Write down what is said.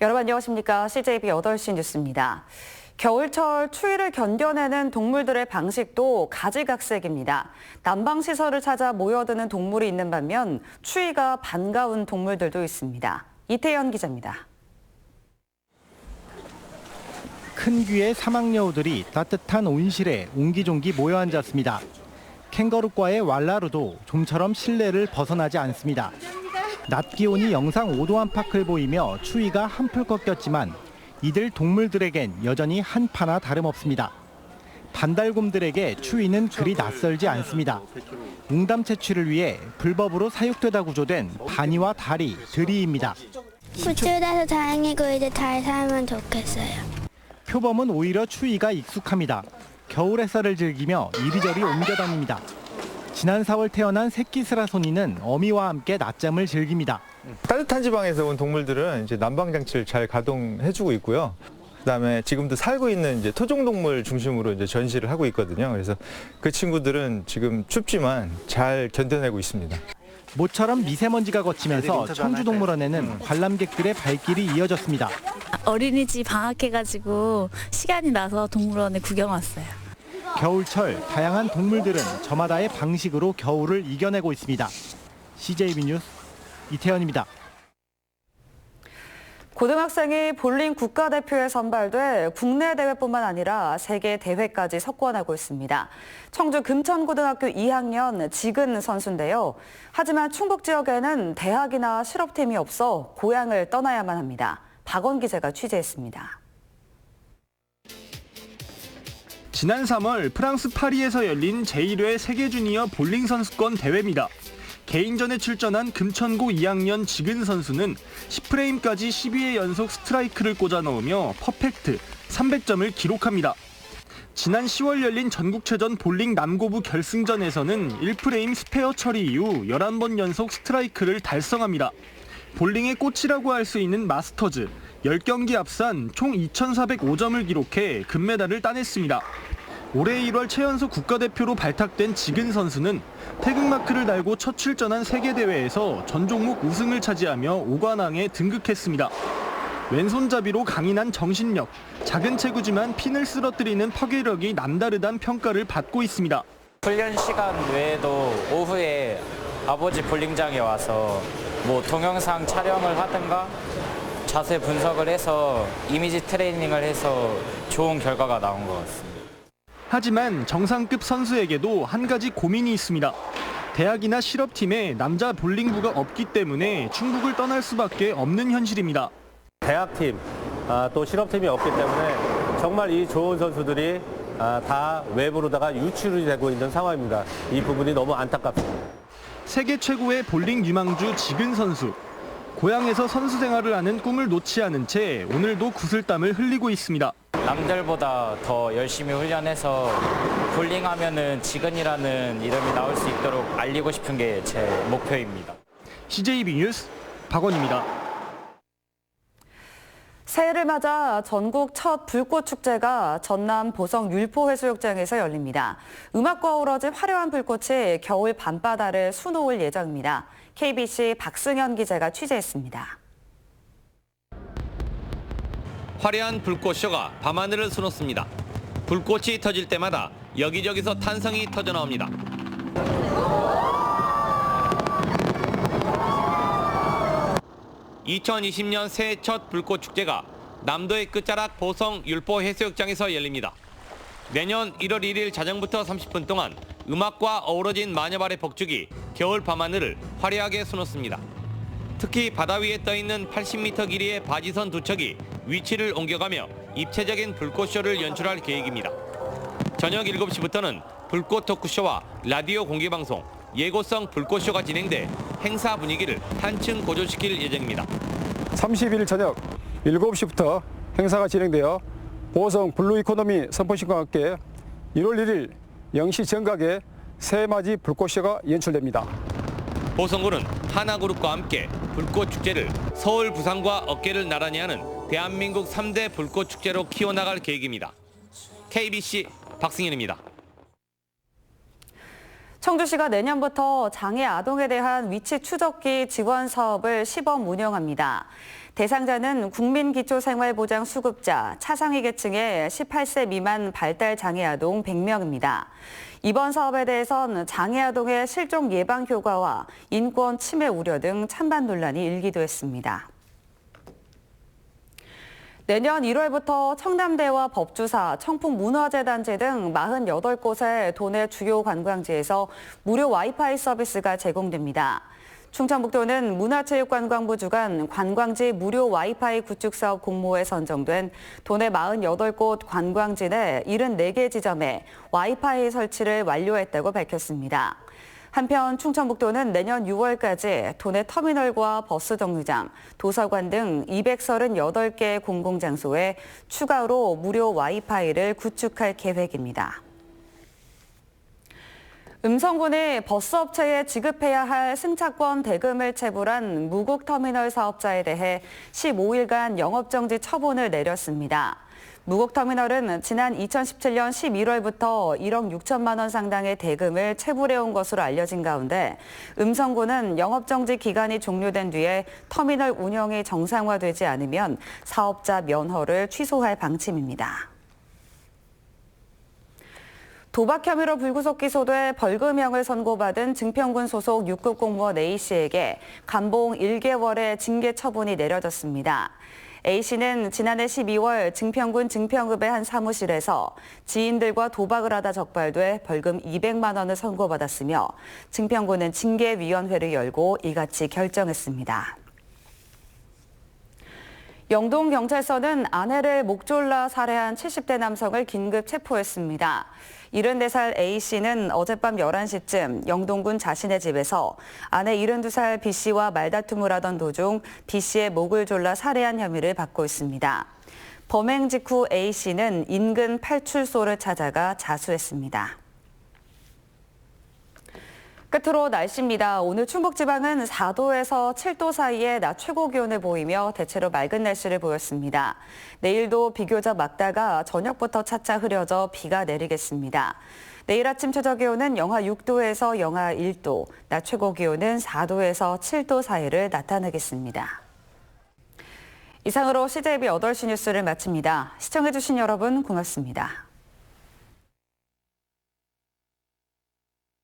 여러분 안녕하십니까? CJB 8시 뉴스입니다. 겨울철 추위를 견뎌내는 동물들의 방식도 가지각색입니다. 난방시설을 찾아 모여드는 동물이 있는 반면 추위가 반가운 동물들도 있습니다. 이태현 기자입니다. 큰 귀의 사막여우들이 따뜻한 온실에 옹기종기 모여 앉았습니다. 캥거루과의 왈라루도 좀처럼 실내를 벗어나지 않습니다. 낮 기온이 영상 5도 안팎을 보이며 추위가 한풀 꺾였지만 이들 동물들에겐 여전히 한파나 다름없습니다. 반달곰들에게 추위는 그리 낯설지 않습니다. 웅담 채취를 위해 불법으로 사육되다 구조된 바니와 다리, 드리입니다. 구출돼서 다행이고 이제 잘 살면 좋겠어요. 표범은 오히려 추위가 익숙합니다. 겨울 햇살을 즐기며 이리저리 옮겨 다닙니다. 지난 4월 태어난 새끼스라소니는 어미와 함께 낮잠을 즐깁니다. 따뜻한 지방에서 온 동물들은 이제 난방 장치를 잘 가동해주고 있고요. 그다음에 지금도 살고 있는 이제 토종 동물 중심으로 이제 전시를 하고 있거든요. 그래서 그 친구들은 지금 춥지만 잘 견뎌내고 있습니다. 모처럼 미세먼지가 걷히면서 청주동물원에는 관람객들의 발길이 이어졌습니다. 어린이집 방학해가지고 시간이 나서 동물원에 구경 왔어요. 겨울철 다양한 동물들은 저마다의 방식으로 겨울을 이겨내고 있습니다. CJB 뉴스 이태현입니다. 고등학생이 볼링 국가대표에 선발돼 국내 대회뿐만 아니라 세계 대회까지 석권하고 있습니다. 청주 금천고등학교 2학년 지근 선수인데요. 하지만 충북 지역에는 대학이나 실업팀이 없어 고향을 떠나야만 합니다. 박원 기자가 취재했습니다. 지난 3월 프랑스 파리에서 열린 제1회 세계 주니어 볼링 선수권 대회입니다. 개인전에 출전한 금천고 2학년 지근 선수는 10프레임까지 12회 연속 스트라이크를 꽂아 넣으며 퍼펙트 300점을 기록합니다. 지난 10월 열린 전국체전 볼링 남고부 결승전에서는 1프레임 스페어 처리 이후 11번 연속 스트라이크를 달성합니다. 볼링의 꽃이라고 할 수 있는 마스터즈 10경기 합산 총 2,405점을 기록해 금메달을 따냈습니다. 올해 1월 최연소 국가대표로 발탁된 지근 선수는 태극마크를 달고 첫 출전한 세계대회에서 전 종목 우승을 차지하며 5관왕에 등극했습니다. 왼손잡이로 강인한 정신력, 작은 체구지만 핀을 쓰러뜨리는 파괴력이 남다르다는 평가를 받고 있습니다. 훈련 시간 외에도 오후에 아버지 볼링장에 와서 동영상 촬영을 하든가 자세 분석을 해서 이미지 트레이닝을 해서 좋은 결과가 나온 것 같습니다. 하지만 정상급 선수에게도 한 가지 고민이 있습니다. 대학이나 실업팀에 남자 볼링부가 없기 때문에 충북을 떠날 수밖에 없는 현실입니다. 대학팀, 또 실업팀이 없기 때문에 정말 이 좋은 선수들이 다 외부로다가 유출이 되고 있는 상황입니다. 이 부분이 너무 안타깝습니다. 세계 최고의 볼링 유망주 지근 선수. 고향에서 선수 생활을 하는 꿈을 놓지 않은 채 오늘도 구슬땀을 흘리고 있습니다. 남들보다 더 열심히 훈련해서 볼링하면은 지근이라는 이름이 나올 수 있도록 알리고 싶은 게 제 목표입니다. CJB 뉴스 박원입니다. 새해를 맞아 전국 첫 불꽃축제가 전남 보성 율포해수욕장에서 열립니다. 음악과 어우러진 화려한 불꽃이 겨울 밤바다를 수놓을 예정입니다. KBC 박승현 기자가 취재했습니다. 화려한 불꽃쇼가 밤하늘을 수놓습니다. 불꽃이 터질 때마다 여기저기서 탄성이 터져나옵니다. (2020년) 새해 첫 불꽃축제가 남도의 끝자락 보성 율포해수욕장에서 열립니다. 내년 1월 1일 자정부터 30분 동안 음악과 어우러진 마녀발의 폭죽이 겨울 밤하늘을 화려하게 수놓습니다. 특히 바다 위에 떠있는 80m 길이의 바지선 두 척이 위치를 옮겨가며 입체적인 불꽃쇼를 연출할 계획입니다. 저녁 7시부터는 불꽃 토크쇼와 라디오 공개방송, 예고성 불꽃쇼가 진행돼 행사 분위기를 한층 고조시킬 예정입니다. 30일 저녁 7시부터 행사가 진행되어 보성 블루이코노미 선포식과 함께 1월 1일 0시 정각에 새해맞이 불꽃쇼가 연출됩니다. 보성군은 하나그룹과 함께 불꽃축제를 서울, 부산과 어깨를 나란히 하는 대한민국 3대 불꽃축제로 키워나갈 계획입니다. KBC 박승현입니다. 청주시가 내년부터 장애 아동에 대한 위치 추적기 지원 사업을 시범 운영합니다. 대상자는 국민기초생활보장수급자, 차상위 계층의 18세 미만 발달장애 아동 100명입니다. 이번 사업에 대해선 장애 아동의 실종 예방 효과와 인권 침해 우려 등 찬반 논란이 일기도 했습니다. 내년 1월부터 청담대와 법주사, 청풍문화재단지 등 48곳의 도내 주요 관광지에서 무료 와이파이 서비스가 제공됩니다. 충청북도는 문화체육관광부 주관 관광지 무료 와이파이 구축 사업 공모에 선정된 도내 48곳 관광지 내 74개 지점에 와이파이 설치를 완료했다고 밝혔습니다. 한편 충청북도는 내년 6월까지 도내 터미널과 버스 정류장, 도서관 등 238개 공공장소에 추가로 무료 와이파이를 구축할 계획입니다. 음성군이 버스업체에 지급해야 할 승차권 대금을 체불한 무국터미널 사업자에 대해 15일간 영업정지 처분을 내렸습니다. 무국터미널은 지난 2017년 11월부터 1억 6천만 원 상당의 대금을 체불해온 것으로 알려진 가운데 음성군은 영업정지 기간이 종료된 뒤에 터미널 운영이 정상화되지 않으면 사업자 면허를 취소할 방침입니다. 도박 혐의로 불구속 기소돼 벌금형을 선고받은 증평군 소속 6급 공무원 A씨에게 감봉 1개월의 징계 처분이 내려졌습니다. A씨는 지난해 12월 증평군 증평읍의 한 사무실에서 지인들과 도박을 하다 적발돼 벌금 200만 원을 선고받았으며 증평군은 징계위원회를 열고 이같이 결정했습니다. 영동경찰서는 아내를 목 졸라 살해한 70대 남성을 긴급 체포했습니다. 74살 A씨는 어젯밤 11시쯤 영동군 자신의 집에서 아내 72살 B씨와 말다툼을 하던 도중 B씨의 목을 졸라 살해한 혐의를 받고 있습니다. 범행 직후 A씨는 인근 팔출소를 찾아가 자수했습니다. 끝으로 날씨입니다. 오늘 충북지방은 4도에서 7도 사이에 낮 최고 기온을 보이며 대체로 맑은 날씨를 보였습니다. 내일도 비교적 맑다가 저녁부터 차차 흐려져 비가 내리겠습니다. 내일 아침 최저 기온은 영하 6도에서 영하 1도, 낮 최고 기온은 4도에서 7도 사이를 나타내겠습니다. 이상으로 CJB 8시 뉴스를 마칩니다. 시청해주신 여러분 고맙습니다.